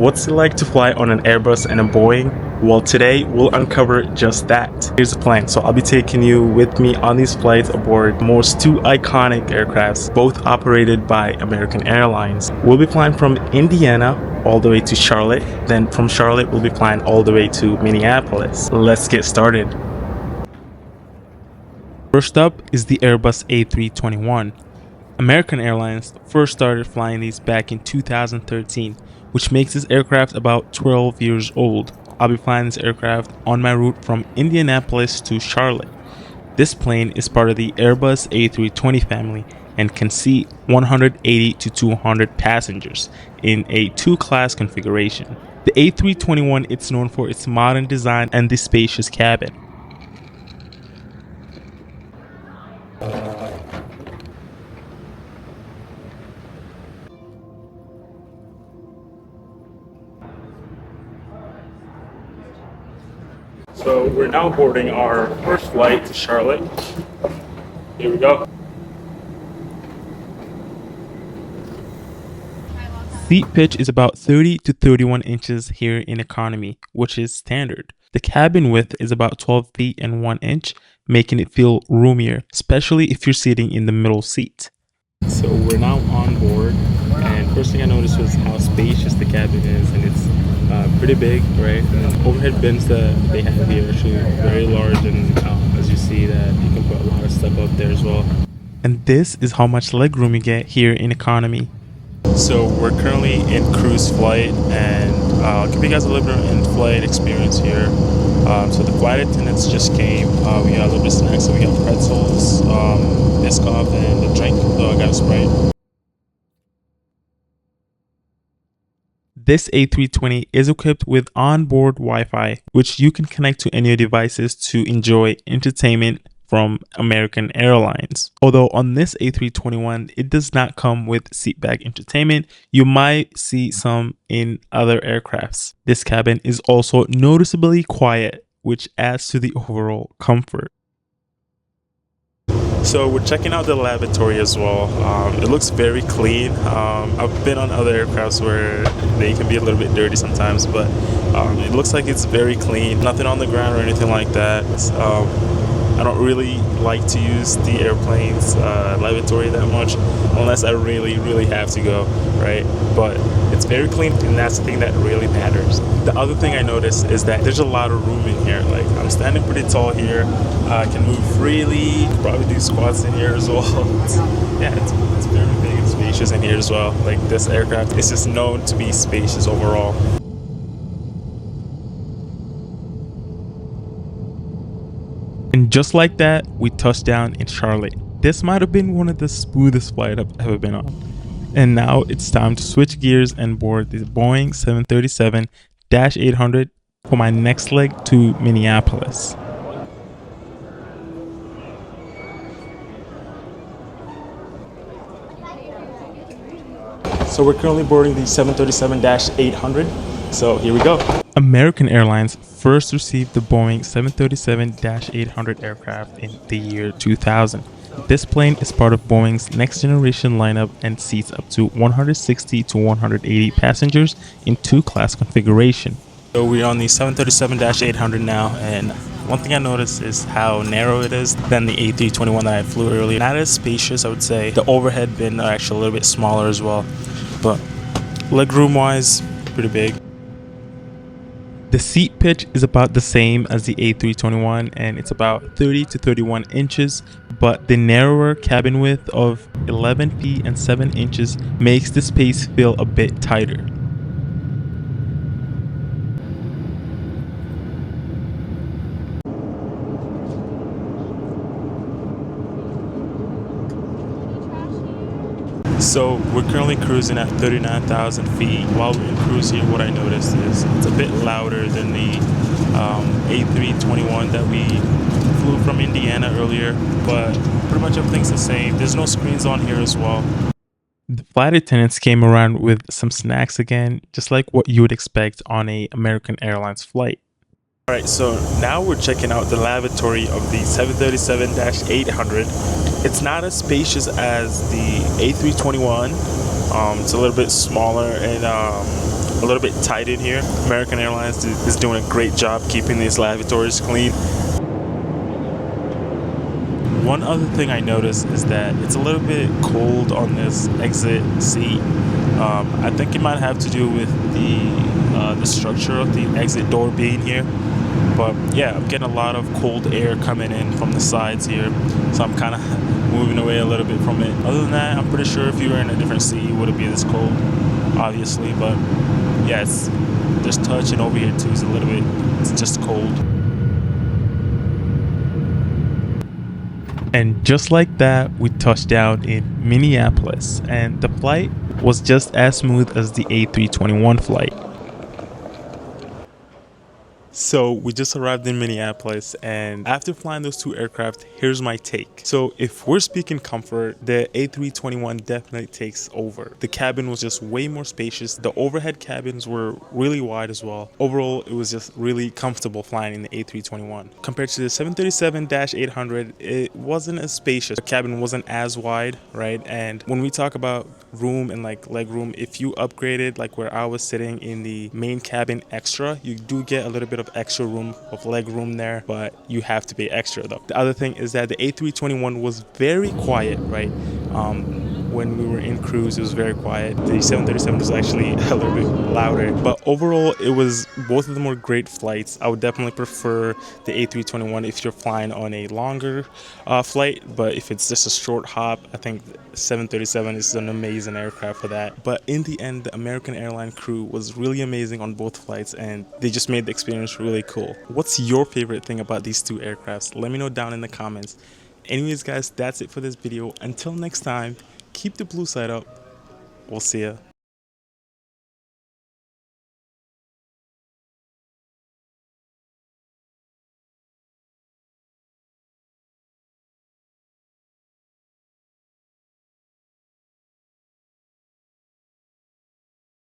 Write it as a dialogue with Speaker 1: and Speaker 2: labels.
Speaker 1: What's it like to fly on an Airbus and a Boeing? Well, today we'll uncover just that. Here's the plan. So I'll be taking you with me on these flights aboard most two iconic aircrafts, both operated by American Airlines. We'll be flying from Indiana all the way to Charlotte. Then from Charlotte, we'll be flying all the way to Minneapolis. Let's get started. First up is the Airbus A321. American Airlines first started flying these back in 2013, which makes this aircraft about 12 years old. I'll be flying this aircraft on my route from Indianapolis to Charlotte. This plane is part of the Airbus A320 family and can seat 180 to 200 passengers in a two-class configuration. The A321 is known for its modern design and the spacious cabin. So we're now boarding our first flight to Charlotte. Here we go. Seat pitch is about 30 to 31 inches here in economy, which is standard. The cabin width is about 12 feet and 1 inch, making it feel roomier, especially if you're sitting in the middle seat. So we're now on board, and first thing I noticed was how spacious the cabin is, and it's pretty big, right? And the overhead bins that they have here are actually very large, and as you see that you can put a lot of stuff up there as well. And this is how much legroom you get here in economy. So we're currently in cruise flight, and I'll give you guys a little bit of in-flight experience here. So the flight attendants just came. We got a little bit of snacks, so we got pretzels, Biscoff, and a drink. So I got a Sprite. This A320 is equipped with onboard Wi-Fi, which you can connect to any of your devices to enjoy entertainment from American Airlines. Although on this A321, it does not come with seatback entertainment. You might see some in other aircrafts. This cabin is also noticeably quiet, which adds to the overall comfort. So we're checking out the lavatory as well. It looks very clean. I've been on other aircrafts where they can be a little bit dirty sometimes, but it looks like it's very clean. Nothing on the ground or anything like that. I don't really like to use the airplane's lavatory that much unless I really have to go, right? But it's very clean, and that's the thing that really matters. The other thing I noticed is that there's a lot of room in here. Like, I'm standing pretty tall here. I can move freely. Probably do squats in here as well. It's very big and spacious in here as well. Like, this aircraft is just known to be spacious overall. And just like that, we touched down in Charlotte. This might have been one of the smoothest flights I've ever been on. And now it's time to switch gears and board the Boeing 737-800 for my next leg to Minneapolis. So we're currently boarding the 737-800. So here we go. American Airlines first received the Boeing 737-800 aircraft in the year 2000. This plane is part of Boeing's next generation lineup and seats up to 160 to 180 passengers in two-class configuration. So we're on the 737-800 now, and one thing I noticed is how narrow it is than the A321 that I flew earlier. Not as spacious, I would say. The overhead bin are actually a little bit smaller as well, but legroom wise, pretty big. The seat pitch is about the same as the A321, and it's about 30 to 31 inches, but the narrower cabin width of 11 feet and 7 inches makes the space feel a bit tighter. So we're currently cruising at 39,000 feet. While we're in cruise here, what I noticed is it's a bit louder than the A321 that we flew from Indiana earlier, but pretty much everything's the same. There's no screens on here as well. The flight attendants came around with some snacks again, just like what you would expect on a American Airlines flight. Alright, so now we're checking out the lavatory of the 737-800. It's not as spacious as the A321. It's a little bit smaller, and a little bit tight in here. American Airlines is doing a great job keeping these lavatories clean. One other thing I noticed is that it's a little bit cold on this exit seat. I think it might have to do with the structure of the exit door being here. But yeah, I'm getting a lot of cold air coming in from the sides here, so I'm kind of moving away a little bit from it. Other than that, I'm pretty sure if you were in a different seat, it wouldn't be this cold, obviously. But yeah, it's just touching over here too is a little bit, it's just cold. And just like that, we touched down in Minneapolis, and the flight was just as smooth as the A321 flight. So we just arrived in Minneapolis, and after flying those two aircraft, here's my take. So if we're speaking comfort, the A321 definitely takes over. The cabin was just way more spacious. The overhead cabins were really wide as well. Overall, it was just really comfortable flying in the A321. Compared to the 737-800, it wasn't as spacious. The cabin wasn't as wide, right? And when we talk about room and like leg room, if you upgraded like where I was sitting in the main cabin extra, you do get a little bit of extra room of leg room there, but you have to pay extra though. The other thing is that the A321 was very quiet, right? When we were in cruise, it was very quiet. The 737 was actually a little bit louder, but overall it was, both of them were great flights. I would definitely prefer the A321 if you're flying on a longer flight, but if it's just a short hop, I think 737 is an amazing aircraft for that. But in the end, the American Airlines crew was really amazing on both flights, and they just made the experience really cool. What's your favorite thing about these two aircrafts? Let me know down in the comments. Anyways guys, that's it for this video. Until next time, keep the blue side up. We'll see ya.